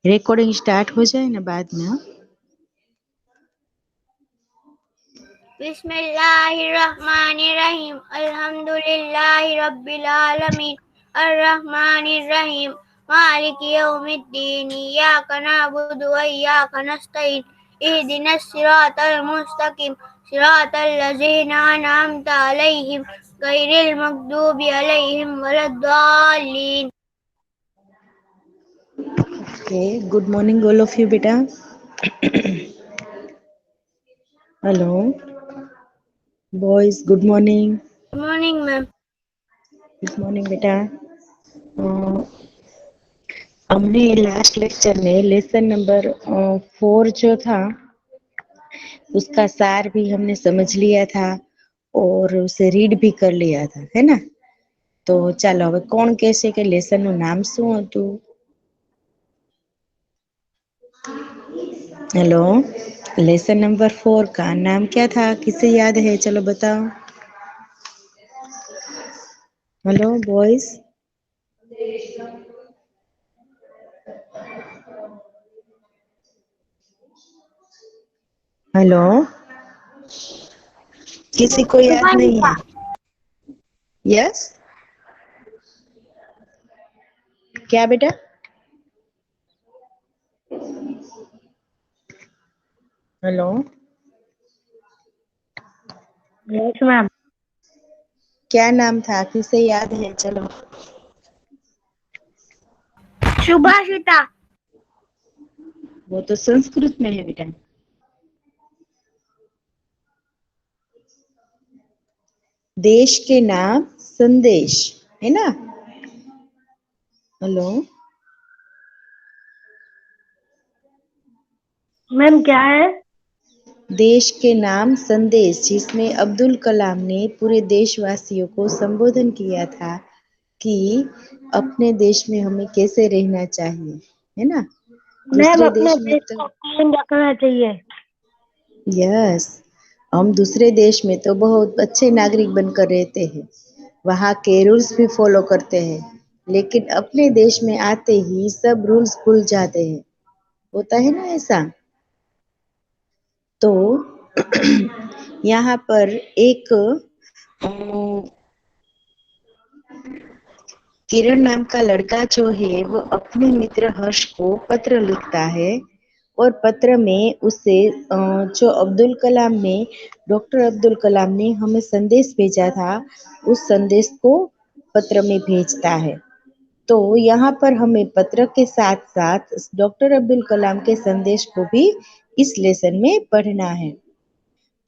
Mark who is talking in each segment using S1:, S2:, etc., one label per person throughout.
S1: Recording start हो जाए ना बाद में।
S2: बिस्मिल्लाहिर्रहमानिर्रहीम अल्हम्दुलिल्लाहि रब्बिल आलमीन अर्रहमानिर्रहीम मालिकि यौमिद्दीन इय्याका नअबुदु व इय्याका नस्तईन इहदिनस सिरातल मुस्तकीम सिरातल लज़ीना अनअमता अलैहिम गैरिल मग़दूबि अलैहिम वलद्दाल्लीन।
S1: Okay, good morning all of you बेटा। Hello boys, good morning.
S2: Good morning ma'am.
S1: Good morning बेटा। हमने लास्ट लेक्चर में लेसन नंबर 4 जो था उसका सार भी हमने समझ लिया था और उसे रीड भी कर लिया था, है ना। तो ચાલો હવે કોણ કહેશે કે લેસન નું નામ શું હતું? हेलो, लेसन नंबर 4 का नाम क्या था? किसे याद है? चलो बताओ। Hello boys. हेलो, किसी को याद नहीं है? यस, क्या बेटा? Hello,
S2: yes ma'am.
S1: क्या नाम था? किसे याद है? चलो।
S2: सुभाषिता।
S1: वो तो संस्कृत में है बेटा। देश के नाम संदेश, है ना। हेलो
S2: मैम क्या है?
S1: देश के नाम संदेश, जिसमें अब्दुल कलाम ने पूरे देशवासियों को संबोधन किया था कि अपने देश में हमें कैसे रहना चाहिए, है ना।
S2: मैम
S1: दूसरे
S2: अपने
S1: देश में
S2: देश
S1: तो
S2: को कायम रखना चाहिए।
S1: यस, हम दूसरे देश में तो बहुत अच्छे नागरिक बनकर रहते हैं, वहाँ के रूल्स भी फॉलो करते हैं, लेकिन अपने देश में आते ही सब रूल्स भूल जाते हैं। होता है ना ऐसा। तो यहाँ पर एक किरण नाम का लड़का जो है वो अपने मित्र हर्ष को पत्र लिखता है और पत्र में उसे जो डॉक्टर अब्दुल कलाम ने हमें संदेश भेजा था उस संदेश को पत्र में भेजता है। तो यहाँ पर हमें पत्र के साथ साथ डॉक्टर अब्दुल कलाम के संदेश को भी इस लेसन में पढ़ना है।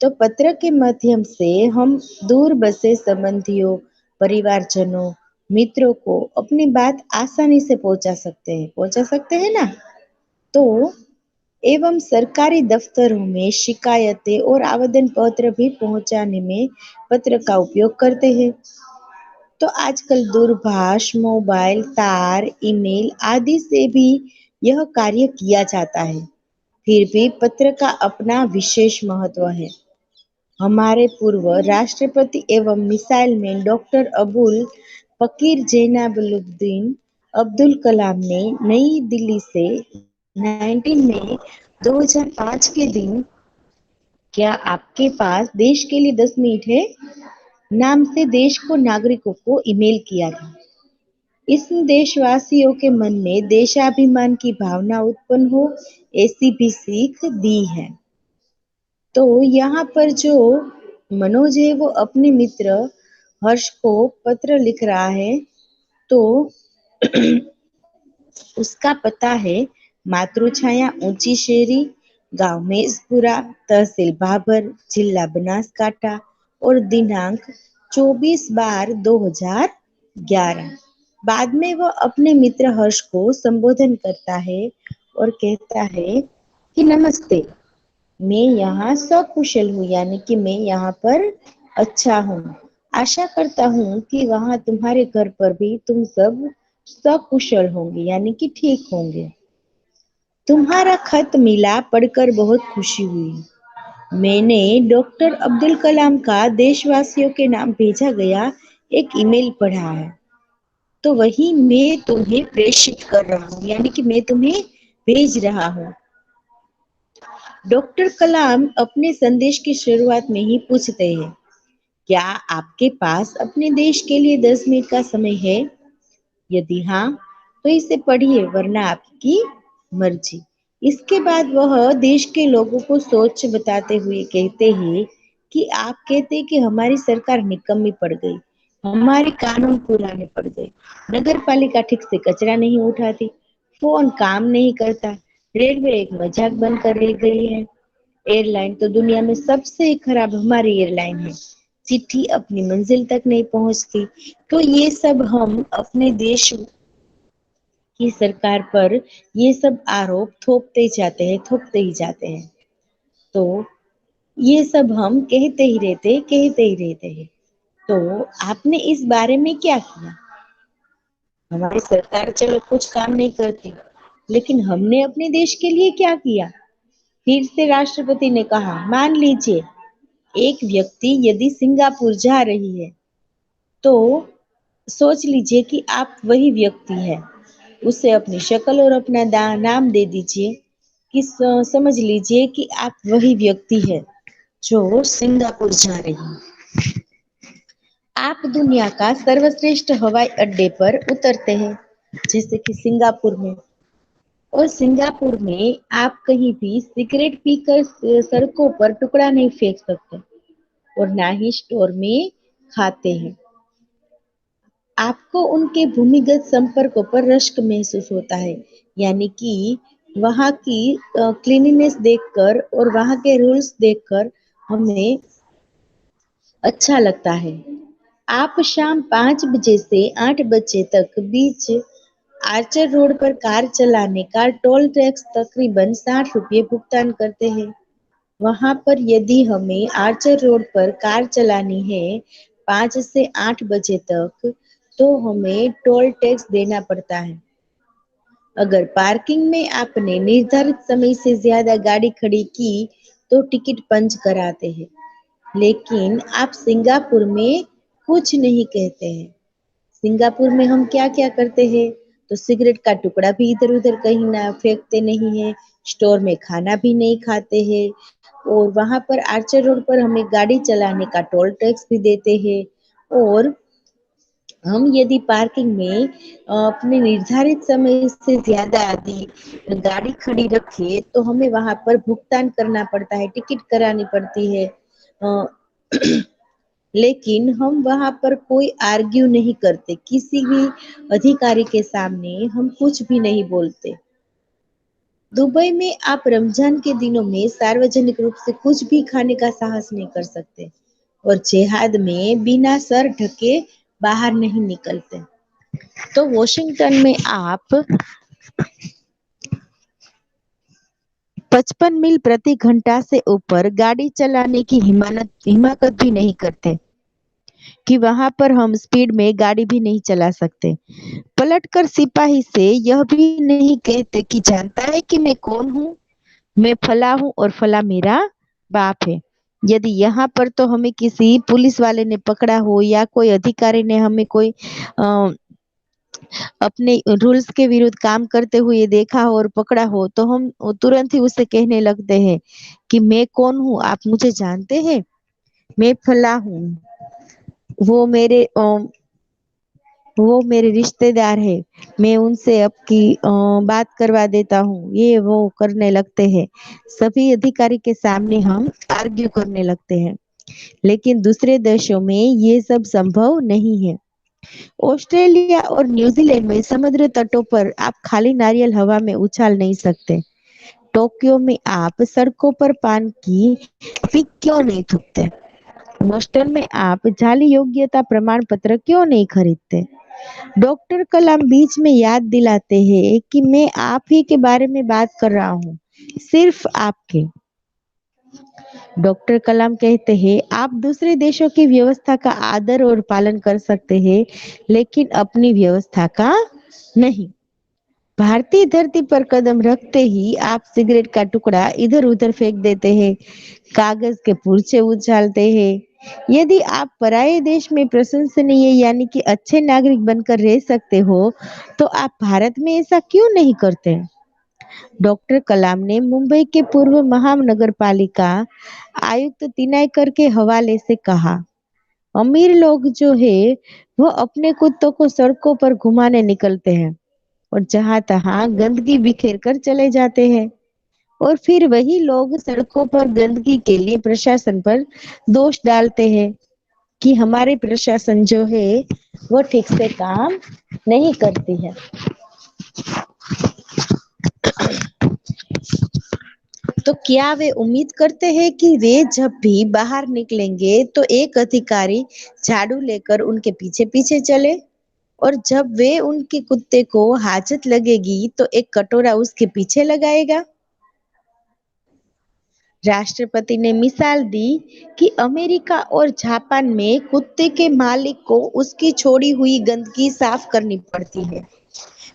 S1: तो पत्र के माध्यम से हम दूर बसे संबंधियों, परिवारजनों, मित्रों को अपनी बात आसानी से पहुंचा सकते हैं ना। तो एवं सरकारी दफ्तरों में शिकायतें और आवेदन पत्र भी पहुंचाने में पत्र का उपयोग करते हैं। तो आजकल दूरभाष, मोबाइल, तार, ईमेल आदि से भी यह कार्य किया जाता है। फिर भी पत्र का अपना विशेष महत्व है। हमारे पूर्व राष्ट्रपति एवं मिसाइल मैन डॉक्टर अबुल फकीर जैनुलाब्दीन अब्दुल कलाम ने नई दिल्ली से 19 मई 2005 के दिन क्या आपके पास देश के लिए 10 मिनट है नाम से देश को नागरिकों को ईमेल किया था। इसमें देशवासियों के मन में देशाभिमान की भावना उत्पन्न हो ऐसी भी सीख दी है। तो यहाँ पर जो मनोज है वो अपने मित्र हर्ष को पत्र लिख रहा है। तो उसका पता है मातृछाया ऊंची शेरी, गांव मेजपुरा, तहसील भाबर, जिला बनासकांठा और दिनांक 24/12/2011। बाद में वह अपने मित्र हर्ष को संबोधन करता है और कहता है कि नमस्ते, मैं यहाँ सकुशल हूँ, यानी कि मैं यहाँ पर अच्छा हूँ। आशा करता हूँ कि वहाँ तुम्हारे घर पर भी तुम सब सकुशल होंगे, यानी कि ठीक होंगे। तुम्हारा खत मिला, पढ़कर बहुत खुशी हुई। मैंने डॉक्टर अब्दुल कलाम का देशवासियों के नाम भेजा गया एक ईमेल पढ़ा है, तो वही मैं तुम्हें प्रेषित कर रहा हूँ, यानी कि मैं तुम्हें भेज रहा हूँ। डॉक्टर कलाम अपने संदेश की शुरुआत में ही पूछते हैं, क्या आपके पास अपने देश के लिए 10 मिनट का समय है? यदि हाँ, तो इसे पढ़िए, वरना आपकी मर्जी। इसके बाद वह देश के लोगों को सोच बताते हुए कहते हैं कि आप कहते हैं कि हमारी सरकार निकम्मी पड़ गई, हमारे कानून पुराने पड़ गए, नगर पालिका ठीक से कचरा नहीं उठाती, फोन काम नहीं करता, रेलवे एक मजाक बनकर रह गई है, एयरलाइन तो दुनिया में सबसे खराब हमारी एयरलाइन है, चिट्ठी अपनी मंजिल तक नहीं पहुंचती। तो ये सब हम अपने देश की सरकार पर ये सब आरोप थोपते ही जाते हैं। तो ये सब हम कहते ही रहते हैं। तो आपने इस बारे में क्या किया? हमारी सरकार चलो कुछ काम नहीं करती, लेकिन हमने अपने देश के लिए क्या किया? फिर से राष्ट्रपति ने कहा, मान लीजिए एक व्यक्ति यदि सिंगापुर जा रही है, तो सोच लीजिए कि आप वही व्यक्ति है। उसे अपनी शक्ल और अपना नाम दे दीजिए कि समझ लीजिए कि आप वही व्यक्ति है जो सिंगापुर जा रही है। आप दुनिया का सर्वश्रेष्ठ हवाई अड्डे पर उतरते हैं, जैसे कि सिंगापुर में। और सिंगापुर में आप कहीं भी सिगरेट पीकर सड़कों पर टुकड़ा नहीं फेंक सकते, और ना ही स्टोर में खाते हैं। आपको उनके भूमिगत संपर्कों पर रश्क महसूस होता है, यानी कि वहाँ की क्लीनिनेस देखकर और वहाँ के रूल्स देखकर हमें अच्छा लगता है। आप शाम 5 बजे से 8 बजे तक बीच आर्चर रोड पर कार चलाने का टोल टैक्स तकरीबन 60 रुपये भुगतान करते हैं। वहां पर यदि हमें आर्चर रोड पर कार चलानी है 5 से 8 बजे तक, तो हमें टोल टैक्स देना पड़ता है। अगर पार्किंग में आपने निर्धारित समय से ज्यादा गाड़ी खड़ी की तो टिकट पंच कराते हैं। लेकिन आप सिंगापुर में कुछ नहीं कहते हैं। सिंगापुर में हम क्या क्या करते हैं? तो सिगरेट का टुकड़ा भी इधर उधर कहीं ना फेंकते नहीं है, स्टोर में खाना भी नहीं खाते हैं, और वहां पर आर्चर रोड पर हमें गाड़ी चलाने का टोल टैक्स भी देते हैं। और हम यदि पार्किंग में अपने निर्धारित समय से ज्यादा यदि गाड़ी खड़ी रखे तो हमें वहां पर भुगतान करना पड़ता है, टिकट करानी पड़ती है। अ, लेकिन हम वहां पर कोई आर्ग्यू नहीं करते, किसी भी अधिकारी के सामने हम कुछ भी नहीं बोलते। दुबई में आप रमजान के दिनों में सार्वजनिक रूप से कुछ भी खाने का साहस नहीं कर सकते, और जिहाद में बिना सर ढके बाहर नहीं निकलते। तो वॉशिंगटन में आप 55 मील प्रति घंटा से ऊपर गाड़ी चलाने की हिम्मत भी नहीं करते, कि वहां पर हम स्पीड में गाड़ी भी नहीं चला सकते। पलटकर सिपाही से यह भी नहीं कहते कि जानता है कि मैं कौन हूँ, मैं फला हूँ और फला मेरा बाप है। यदि यहाँ पर तो हमें किसी पुलिस वाले ने पकड़ा हो या कोई अधिकारी ने हमें कोई अ, अपने रूल्स के विरुद्ध काम करते हुए देखा हो और पकड़ा हो, तो हम तुरंत ही उससे कहने लगते हैं कि मैं कौन हूँ, आप मुझे जानते हैं, मैं फला हूँ, वो मेरे वो मेरे रिश्तेदार है, मैं उनसे आपकी बात करवा देता हूँ, ये वो करने लगते हैं। सभी अधिकारी के सामने हम आर्ग्यू करने लगते हैं। लेकिन दूसरे देशों में ये सब संभव नहीं है। ऑस्ट्रेलिया और न्यूजीलैंड में समुद्र तटों पर आप खाली नारियल हवा में उछाल नहीं सकते। टोक्यो में आप सड़कों पर पान की पी क्यों नहीं थूकते? बोस्टन में आप जाली योग्यता प्रमाण पत्र क्यों नहीं खरीदते? डॉक्टर कलाम बीच में याद दिलाते हैं कि मैं आप ही के बारे में बात कर रहा हूँ, सिर्फ आपके। डॉक्टर कलाम कहते हैं, आप दूसरे देशों की व्यवस्था का आदर और पालन कर सकते हैं, लेकिन अपनी व्यवस्था का नहीं। भारतीय धरती पर कदम रखते ही आप सिगरेट का टुकड़ा इधर उधर फेंक देते हैं, कागज के पुर्जे उछालते हैं। यदि आप पराये देश में प्रशंसनीय यानी कि अच्छे नागरिक बनकर रह सकते हो, तो आप भारत में ऐसा क्यों नहीं करते? डॉक्टर कलाम ने मुंबई के पूर्व महानगरपालिका आयुक्त तिनायकर के हवाले से कहा, अमीर लोग जो है वो अपने कुत्तों को सड़कों पर घुमाने निकलते हैं और जहां तहां गंदगी बिखेर कर चले जाते हैं, और फिर वही लोग सड़कों पर गंदगी के लिए प्रशासन पर दोष डालते हैं कि हमारे प्रशासन जो है वो ठीक से काम नहीं करती है। तो क्या वे उम्मीद करते हैं कि वे जब भी बाहर निकलेंगे तो एक अधिकारी झाड़ू लेकर उनके पीछे पीछे चले, और जब वे उनके कुत्ते को हाजत लगेगी तो एक कटोरा उसके पीछे लगाएगा? राष्ट्रपति ने मिसाल दी कि अमेरिका और जापान में कुत्ते के मालिक को उसकी छोड़ी हुई गंदगी साफ करनी पड़ती है।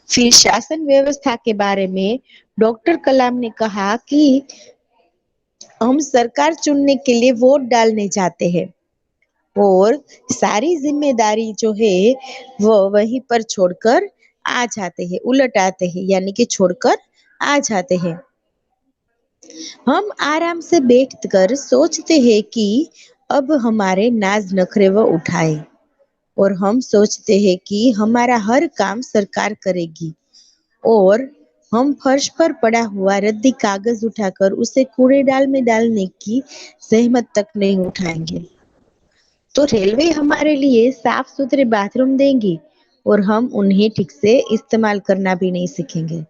S1: फिर शासन व्यवस्था के बारे में डॉक्टर कलाम ने कहा कि हम सरकार चुनने के लिए वोट डालने जाते हैं और सारी जिम्मेदारी जो है वो वहीं पर छोड़कर आ जाते हैं, उलट आते हैं, यानी कि छोड़कर आ जाते हैं। हम आराम से बैठकर सोचते हैं कि अब हमारे नाज नखरे वो उठाए, और हम सोचते हैं कि हमारा हर काम सरकार करेगी, और हम फर्श पर पड़ा हुआ रद्दी कागज उठाकर उसे कूड़ेदान में डालने की जहमत तक नहीं उठाएंगे। तो रेलवे हमारे लिए साफ सुथरे बाथरूम देंगी और हम उन्हें ठीक से इस्तेमाल करना भी नहीं सीखेंगे।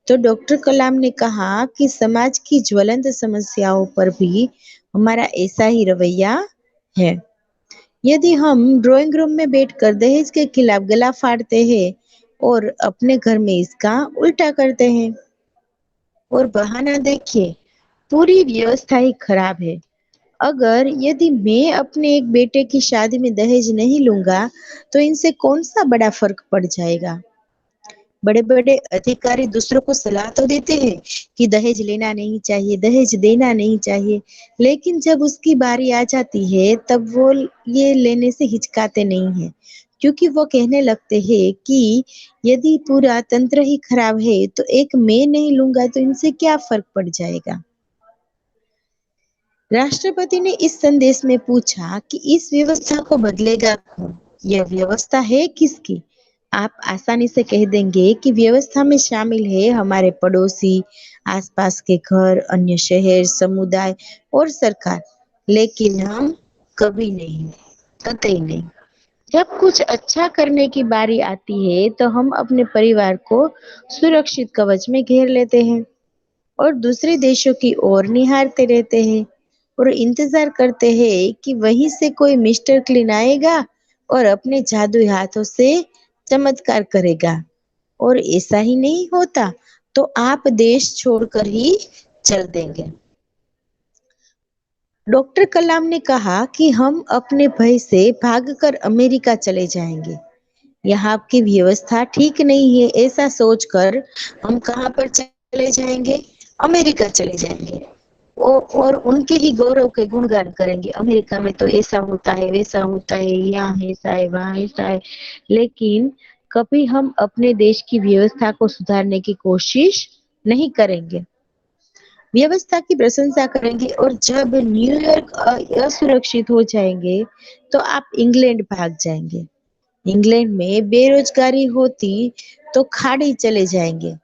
S1: तो डॉक्टर कलाम ने कहा कि समाज की ज्वलंत समस्याओं पर भी हमारा ऐसा ही रवैया है। यदि हम ड्राइंग रूम में बैठकर दहेज के खिलाफ गला फाड़ते हैं और अपने घर में इसका उल्टा करते हैं, और बहाना देखिए, पूरी व्यवस्था ही खराब है। अगर यदि मैं अपने एक बेटे की शादी में दहेज नहीं लूंगा तो इनसे कौन सा बड़ा फर्क पड़ जाएगा? बड़े बड़े अधिकारी दूसरों को सलाह तो देते हैं कि दहेज लेना नहीं चाहिए, दहेज देना नहीं चाहिए, लेकिन जब उसकी बारी आ जाती है तब वो ये लेने से हिचकाते नहीं हैं, क्योंकि वो कहने लगते हैं कि यदि पूरा तंत्र ही खराब है तो एक मैं नहीं लूंगा तो इनसे क्या फर्क पड़ जाएगा। राष्ट्रपति ने इस संदेश में पूछा कि इस व्यवस्था को बदलेगा कौन? यह व्यवस्था है किसकी? आप आसानी से कह देंगे कि व्यवस्था में शामिल है हमारे पड़ोसी, आसपास के घर, अन्य शहर, समुदाय और सरकार, लेकिन हम कभी नहीं, कतई नहीं। जब कुछ अच्छा करने की बारी आती है तो हम अपने परिवार को सुरक्षित कवच में घेर लेते हैं और दूसरे देशों की ओर निहारते रहते हैं और इंतजार करते हैं कि वहीं से कोई मिस्टर क्लीन आएगा और अपने जादुई हाथों से चमत्कार करेगा। और ऐसा ही नहीं होता तो आप देश छोड़कर ही चल देंगे। डॉक्टर कलाम ने कहा कि हम अपने भय से भागकर अमेरिका चले जाएंगे। यहाँ की व्यवस्था ठीक नहीं है ऐसा सोचकर हम कहाँ पर चले जाएंगे? अमेरिका चले जाएंगे और उनके ही गौरव के गुणगान करेंगे। अमेरिका में तो ऐसा होता है, वैसा होता है, यहाँ ऐसा है, वहाँ ऐसा है, लेकिन कभी हम अपने देश की व्यवस्था को सुधारने की कोशिश नहीं करेंगे, व्यवस्था की प्रशंसा करेंगे, और जब न्यूयॉर्क असुरक्षित हो जाएंगे तो आप इंग्लैंड भाग जाएंगे। इंग्लैंड में बेरोजगारी होती तो खाड़ी चले जाएंगे,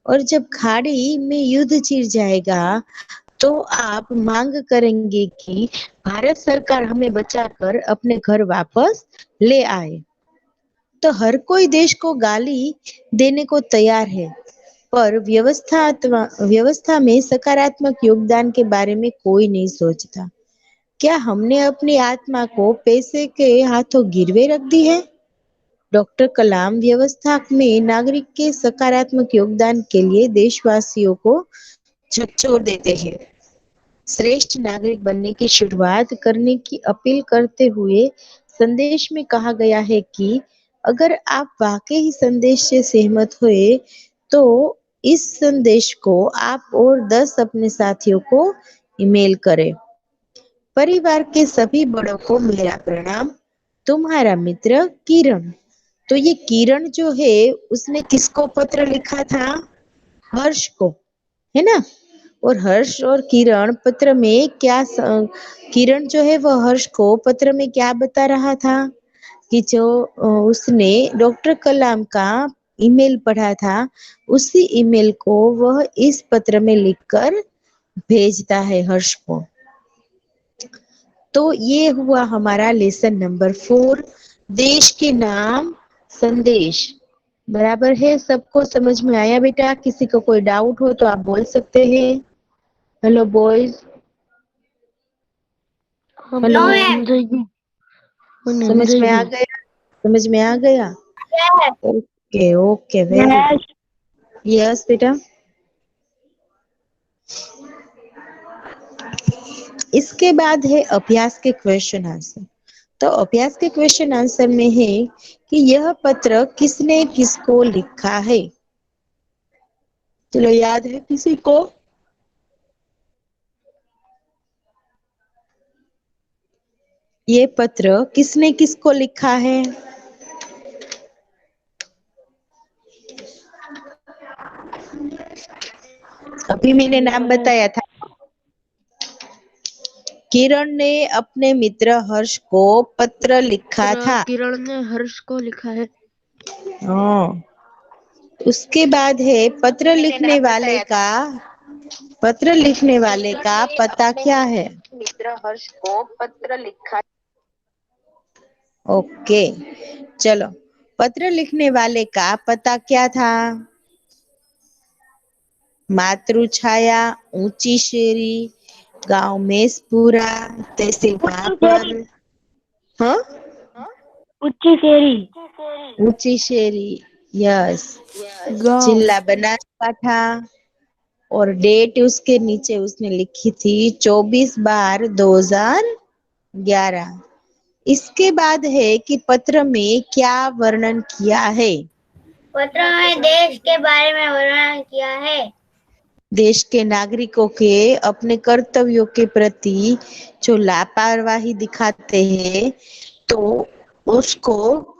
S1: और जब खाड़ी में युद्ध छिड़ जाएगा तो आप मांग करेंगे कि भारत सरकार हमें बचाकर अपने घर वापस ले आए। तो हर कोई देश को गाली देने को तैयार है, पर व्यवस्था में सकारात्मक योगदान के बारे में कोई नहीं सोचता। क्या हमने अपनी आत्मा को पैसे के हाथों गिरवे रख दी है? डॉक्टर कलाम व्यवस्था में नागरिक के सकारात्मक योगदान के लिए देशवासियों को झकझोर देते हैं। श्रेष्ठ नागरिक बनने की शुरुआत करने की अपील करते हुए संदेश में कहा गया है कि अगर आप वाकई ही संदेश से सहमत हुए तो इस संदेश को आप और 10 अपने साथियों को ईमेल करें। परिवार के सभी बड़ों को मेरा प्रणाम, तुम्हारा मित्र किरण। तो ये किरण जो है उसने किसको पत्र लिखा था? हर्ष को, है ना। और हर्ष और किरण पत्र में क्या किरण जो है वह हर्ष को पत्र में क्या बता रहा था कि जो उसने डॉक्टर कलाम का ईमेल पढ़ा था, उसी ईमेल को वह इस पत्र में लिखकर भेजता है हर्ष को। तो ये हुआ हमारा लेसन नंबर 4, देश के नाम संदेश। बराबर है, सबको समझ में आया बेटा? किसी को कोई डाउट हो तो आप बोल सकते हैं। हेलो बॉयज, हेलो, समझ में आ गया? समझ में आ गया? Okay okay, very good.
S2: Yes.
S1: Yes बेटा। इसके बाद है अभ्यास के क्वेश्चन आंसर। तो अभ्यास के क्वेश्चन आंसर में है कि यह पत्र किसने किसको लिखा है। चलो, याद है किसी को? ये पत्र किसने किसको लिखा है? अभी मैंने नाम बताया था। किरण ने अपने मित्र हर्ष को पत्र लिखा था।
S2: किरण ने हर्ष को लिखा है।
S1: हाँ। उसके बाद है पत्र लिखने का पता क्या है? मित्र हर्ष को पत्र लिखा। ओके, चलो, पत्र लिखने वाले का पता क्या था? मातृछाया, ऊंची शेरी, गांव मेसपुरा, तहसील भापर। हाँ,
S2: उच्ची शेरी।
S1: ऊंची शेरी, यस।
S2: गाँव।
S1: जिला बनासकाठा। और डेट उसके नीचे उसने लिखी थी 24/12/2011। इसके बाद है कि पत्र में क्या वर्णन किया है?
S2: पत्र में देश के बारे में वर्णन किया है।
S1: देश के नागरिकों के अपने कर्तव्यों के प्रति जो लापरवाही दिखाते हैं, तो उसको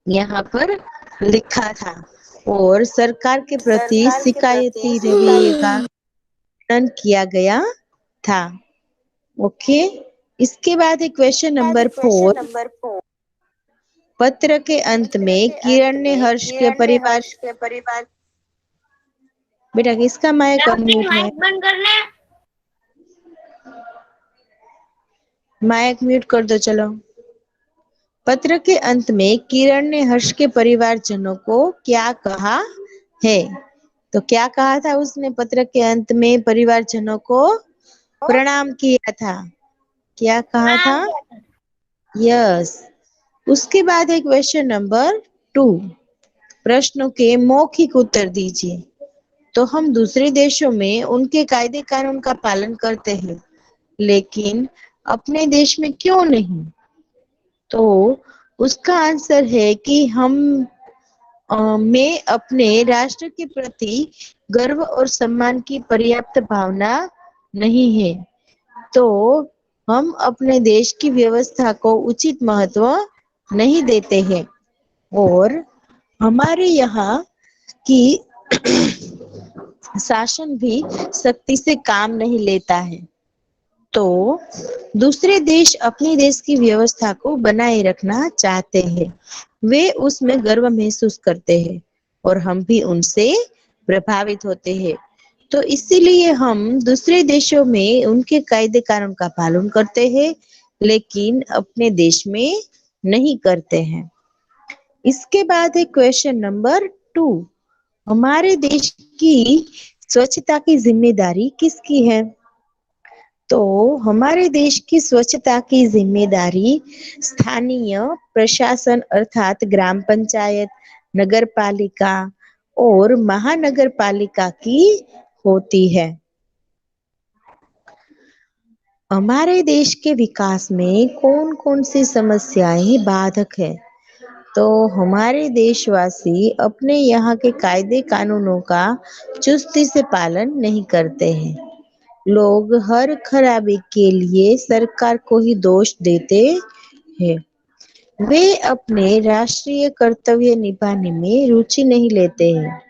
S1: यहाँ पर लिखा था। और सरकार के प्रति शिकायती रवैये का वर्णन किया गया था। ओके। इसके बाद है क्वेश्चन नंबर 4। पत्र के अंत में किरण ने हर्ष के परिवार। बेटा, किसका माइक अनम्यूट है?
S2: माइक बंद करने।
S1: माइक म्यूट कर दो। चलो, पत्र के अंत में किरण ने हर्ष के परिवारजनों को क्या कहा है? तो क्या कहा था उसने पत्र के अंत में? परिवारजनों को प्रणाम किया था। क्या कहा था? यस। उसके बाद है क्वेश्चन नंबर 2। प्रश्नों के मौखिक उत्तर दीजिए। तो हम दूसरे देशों में उनके कायदे कानून का पालन करते हैं, लेकिन अपने देश में क्यों नहीं? तो उसका आंसर है कि में अपने राष्ट्र के प्रति गर्व और सम्मान की पर्याप्त भावना नहीं है। तो हम अपने देश की व्यवस्था को उचित महत्व नहीं देते हैं, और हमारे यहाँ की शासन भी सख्ती से काम नहीं लेता है। तो दूसरे देश अपने देश की व्यवस्था को बनाए रखना चाहते हैं, वे उसमें गर्व महसूस करते हैं, और हम भी उनसे प्रभावित होते हैं। तो इसीलिए हम दूसरे देशों में उनके कायदे कानून का पालन करते हैं, लेकिन अपने देश में नहीं करते हैं। इसके बाद है क्वेश्चन नंबर 2। हमारे देश की स्वच्छता की जिम्मेदारी किसकी है? तो हमारे देश की स्वच्छता की जिम्मेदारी स्थानीय प्रशासन अर्थात ग्राम पंचायत, नगर पालिका और महानगर पालिका की होती है। हमारे देश के विकास में कौन कौन सी समस्याएं बाधक है? तो हमारे देशवासी अपने यहाँ के कायदे कानूनों का चुस्ती से पालन नहीं करते हैं। लोग हर खराबी के लिए सरकार को ही दोष देते हैं। वे अपने राष्ट्रीय कर्तव्य निभाने में रुचि नहीं लेते हैं।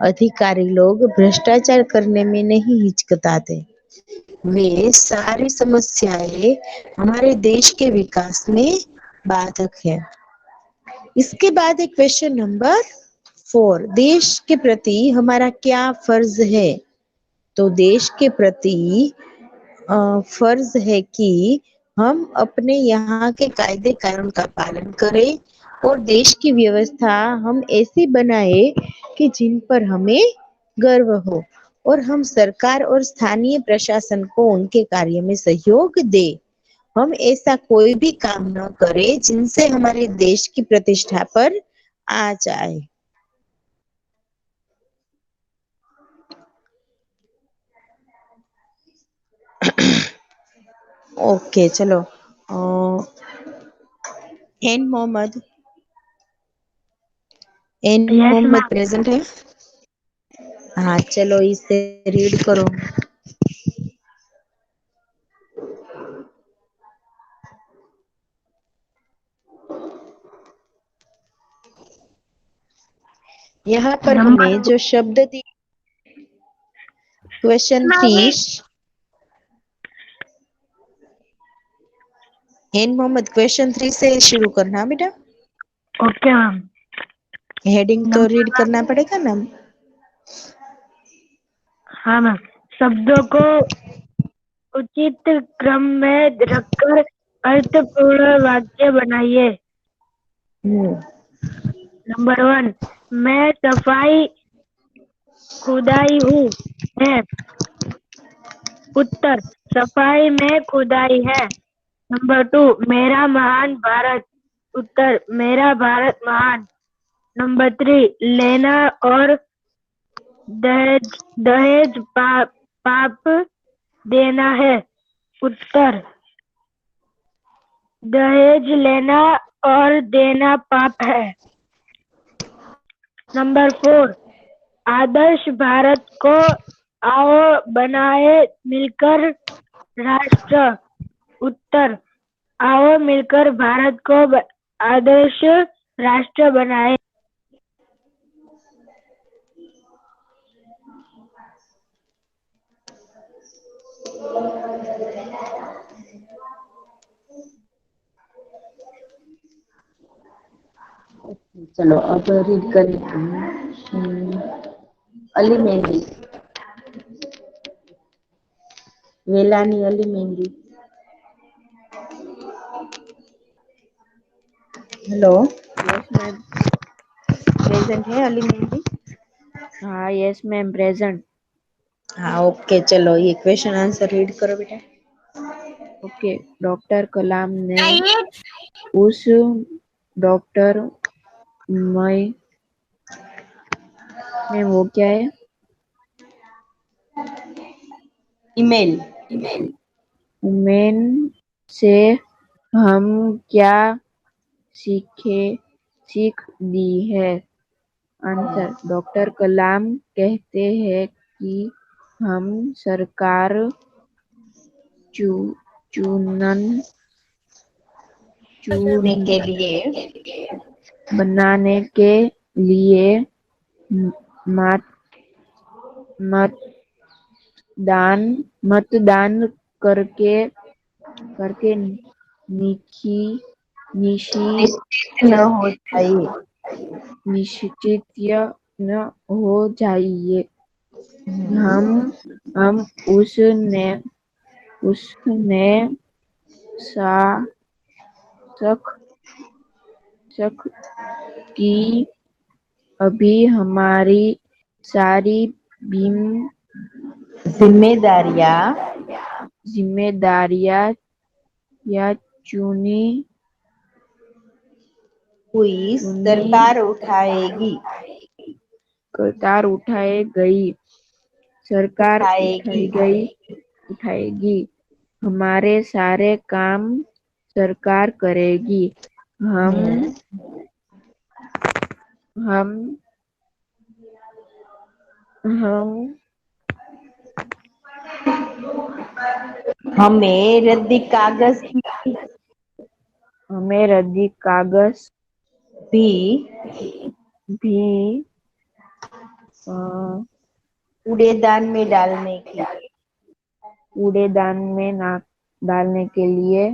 S1: अधिकारी लोग भ्रष्टाचार करने में नहीं हिचकिचाते। वे सारी समस्याएं हमारे देश के विकास में बाधक है। इसके बाद एक क्वेश्चन नंबर 4, देश के प्रति हमारा क्या फर्ज है? तो देश के प्रति फर्ज है कि हम अपने यहाँ के कायदे कानून का पालन करें और देश की व्यवस्था हम ऐसी बनाए कि जिन पर हमें गर्व हो, और हम सरकार और स्थानीय प्रशासन को उनके कार्य में सहयोग दे। हम ऐसा कोई भी काम न करें जिनसे हमारे देश की प्रतिष्ठा पर आ जाए। ओके चलो, N Mohammad
S2: yes ma'am.
S1: Present है? हाँ चलो, इसे रीड करो। यहाँ पर
S2: नंबर
S1: हमें जो शब्द दी, क्वेश्चन 3, एन मोहम्मद क्वेश्चन 3 से शुरू करना बेटा।
S2: Okay ma'am.
S1: हेडिंग तो रीड करना पड़ेगा ना।
S2: हाँ मैम। शब्दों को उचित क्रम में रखकर अर्थपूर्ण वाक्य बनाइए। नंबर 1, मैं सफाई खुदाई हूँ है। उत्तर, सफाई में खुदाई है। नंबर 2, मेरा महान भारत। उत्तर, मेरा भारत महान। नंबर 3, लेना और दहेज दहेज पाप देना है। उत्तर, दहेज लेना और देना पाप है। नंबर 4, आदर्श भारत को आओ बनाए मिलकर राष्ट्र। उत्तर, आओ मिलकर भारत को आदर्श राष्ट्र बनाए।
S1: चलो अब रीड करें। Ali Mehndi, Velani Ali Mehndi. Hello,
S3: yes ma'am.
S1: Present है अली मेहंदी?
S3: हाँ यस मैम, प्रेजेंट।
S1: हाँ ओके, चलो ये क्वेश्चन आंसर रीड करो बेटा।
S3: ओके, डॉक्टर कलाम ने उस डॉक्टर मई में वो क्या है?
S1: ईमेल।
S3: उमेन से हम क्या सीख दी है? आंसर, डॉक्टर कलाम कहते हैं कि हम सरकार
S1: के लिए
S3: बनाने के लिए मतदान करके
S1: निश्चित न हो जाए।
S3: निश्चित न हो जाइए। हम उसने शक कि अभी हमारी सारी जिम्मेदारियां या चुनी
S1: हुई सरकार उठाएगी।
S3: सरकार उठाएगी। हमारे सारे काम सरकार करेगी। हम
S1: हमें रद्दी कागज
S3: कागज
S1: भी
S3: भी अ,
S1: कूड़ेदान में डालने की।
S3: कूड़ेदान में डालने के लिए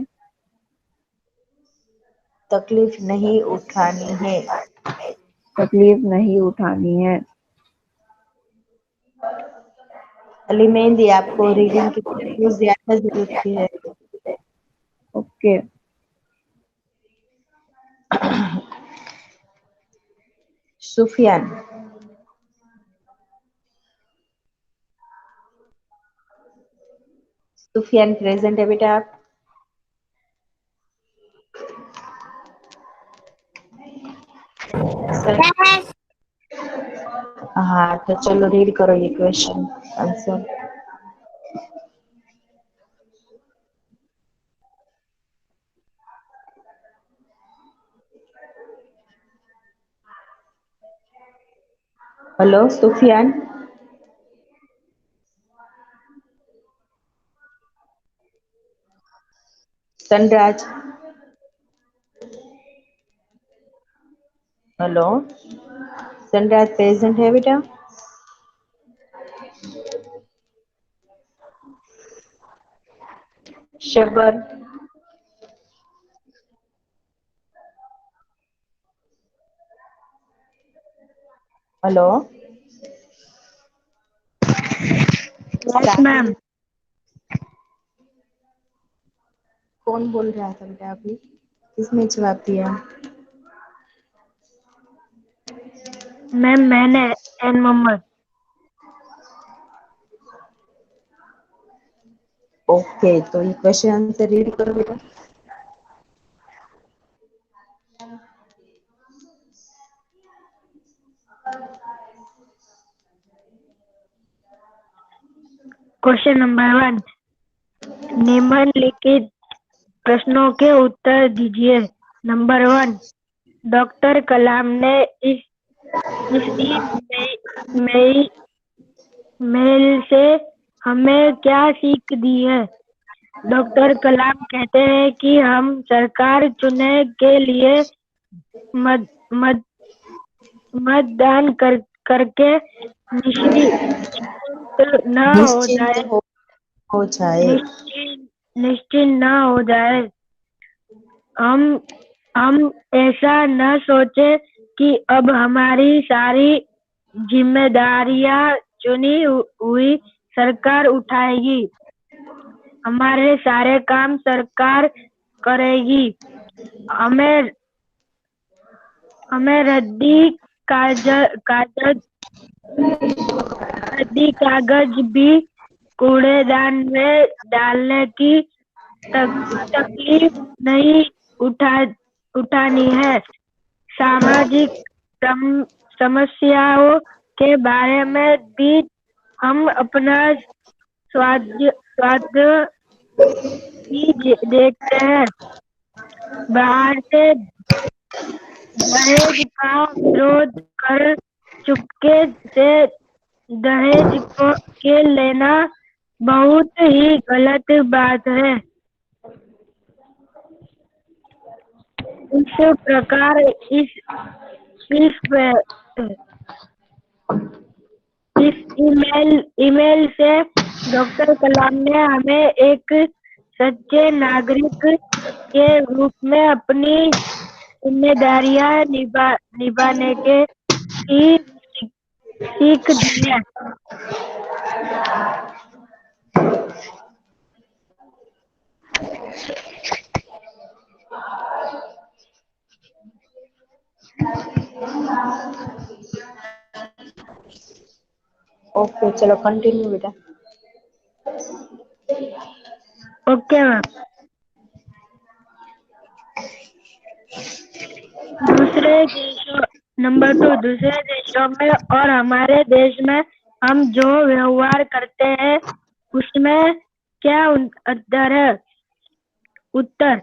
S1: तकलीफ नहीं उठानी है।
S3: तकलीफ नहीं उठानी है।
S1: अली मेहंदी, आपको रीडिंग की बहुत ज्यादा जरूरत है।
S3: ओके।
S1: सुफियान। सुफियान प्रेजेंट है बेटा आप? Sir,
S2: Yes.
S1: हाँ तो चलो रीड करो ये question answer. Hello Sufiyan. Sanraj. Hello Sanraj present है बेटा? शबर। Hello
S2: Yes, ma'am.
S1: कौन बोल रहा था बेटा अभी? किसने जवाब दिया?
S2: मैम मैंने एन मोहम्मद।
S1: ओके, तो ये क्वेश्चन आंसर रीड करो बेटा।
S2: क्वेश्चन नंबर 1, निम्नलिखित प्रश्नों के उत्तर दीजिए। नंबर 1, डॉक्टर कलाम ने इसी मेल से हमें क्या सीख दी है? डॉक्टर कलाम कहते हैं कि हम सरकार चुनने के लिए मत मत मतदान करके निश्चिंत न हो
S1: निश्चिंत
S2: जाए
S1: हो जाए।
S2: निश्चिंत न हो जाए। हम ऐसा न सोचे कि अब हमारी सारी जिम्मेदारियां चुनी हुई सरकार उठाएगी। हमारे सारे काम सरकार करेगी। हमें रद्दी कागज भी कूड़ेदान में डालने की तकलीफ नहीं उठानी है। सामाजिक समस्याओं के बारे में भी हम अपना स्वाद ही देखते हैं। बाहर से दहेज का विरोध कर चुपके से दहेज के लेना बहुत ही गलत बात है। इस प्रकार इस ईमेल से डॉक्टर कलाम ने हमें एक सच्चे नागरिक के रूप में अपनी जिम्मेदारियां निभाने की सीख दी है।
S1: ओके चलो कंटिन्यू बेटा।
S2: Okay ma'am. नंबर 2, दूसरे देशों में और हमारे देश में हम जो व्यवहार करते हैं उसमें क्या अंतर है? उत्तर,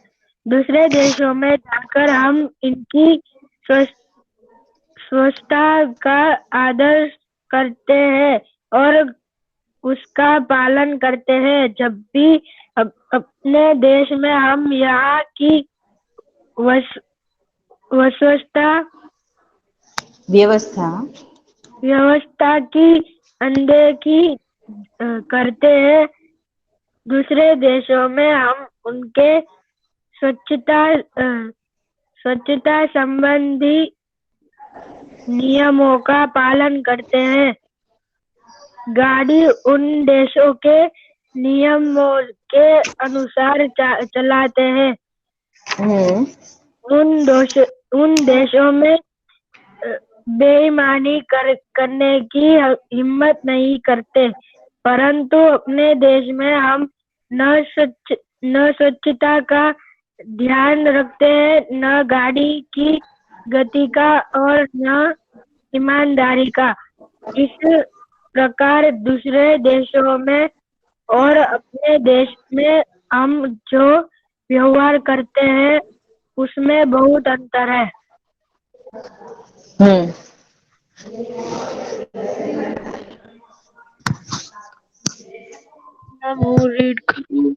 S2: दूसरे देशों में जाकर हम इनकी स्वच्छता का आदर करते हैं और उसका पालन करते हैं, जबकि अपने देश में हम यहाँ की व्यवस्था व्यवस्था की अनदेखी करते हैं। दूसरे देशों में हम उनके स्वच्छता संबंधी नियमों का पालन करते हैं। गाड़ी उन देशों के नियमों के अनुसार चलाते हैं। उन देशों में बेईमानी करने की हिम्मत नहीं करते, परंतु अपने देश में हम न स्वच्छता का ध्यान रखते हैं, न गाड़ी की गति का और न ईमानदारी का। इस प्रकार दूसरे देशों में और अपने देश में हम जो व्यवहार करते हैं उसमें बहुत अंतर है। मैं रीड करूं?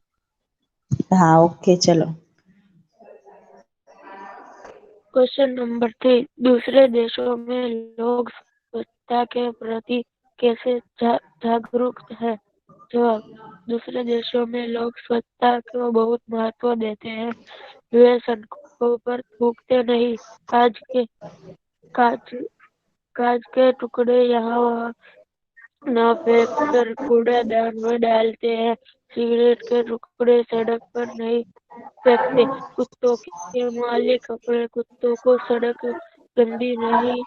S1: हाँ, ओके, चलो।
S2: क्वेश्चन नंबर 3, दूसरे देशों में लोग स्वच्छता के प्रति कैसे जागरूक है? जवाब, दूसरे देशों में लोग स्वच्छता को बहुत महत्व देते हैं। वे सड़कों पर थूकते नहीं, कांच कांच के टुकड़े यहाँ वहाँ न फेंक कर कूड़ेदान में डालते हैं। सिगरेट के टुकड़े सड़क पर नहीं फेंकते। कुत्तों के मालिक अपने कुत्तों को सड़क गंदी नहीं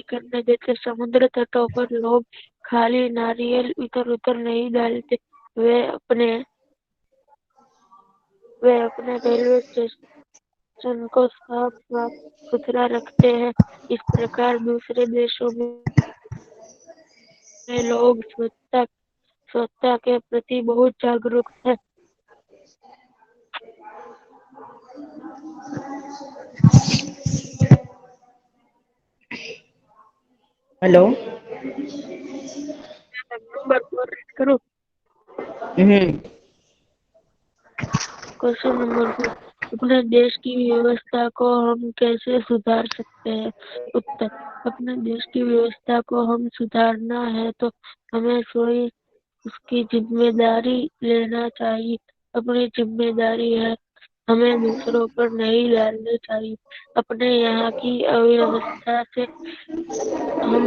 S2: करने देते। समुद्र तटों पर लोग खाली नारियल इधर उधर नहीं डालते। वे अपने रेलवे स्टेशन को साफ सुथरा रखते हैं। इस प्रकार दूसरे देशों में लोग स्वच्छता के प्रति बहुत जागरूक है।
S1: हेलो।
S2: नंबर 4 रीड करो। क्वेश्चन नंबर 4, अपने देश की व्यवस्था को हम कैसे सुधार सकते हैं? उत्तर, अपने देश की व्यवस्था को हम सुधारना है तो हमें स्वयं उसकी जिम्मेदारी लेना चाहिए। अपनी जिम्मेदारी है, हमें दूसरों पर नहीं डालनी चाहिए। अपने यहाँ की अव्यवस्था से हम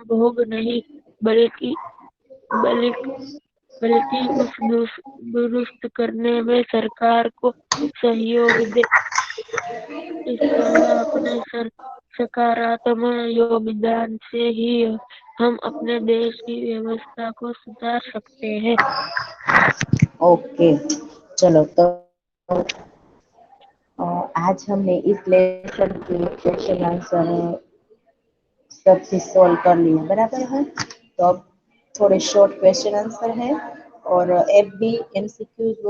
S2: भोग नहीं बल्कि बल्कि उस दुरुस्त करने में सरकार को सहयोग दे। इस तरह अपने सकारात्मक योगदान से ही हम अपने देश की व्यवस्था को सुधार सकते हैं।
S1: ओके, चलो। तो आज हमने इस लेसन के क्वेश्चन आंसर सब चीज सॉल्व कर लिए, बराबर है। तो अब थोड़े शॉर्ट क्वेश्चन आंसर है और एफ बी एमसीक्यूज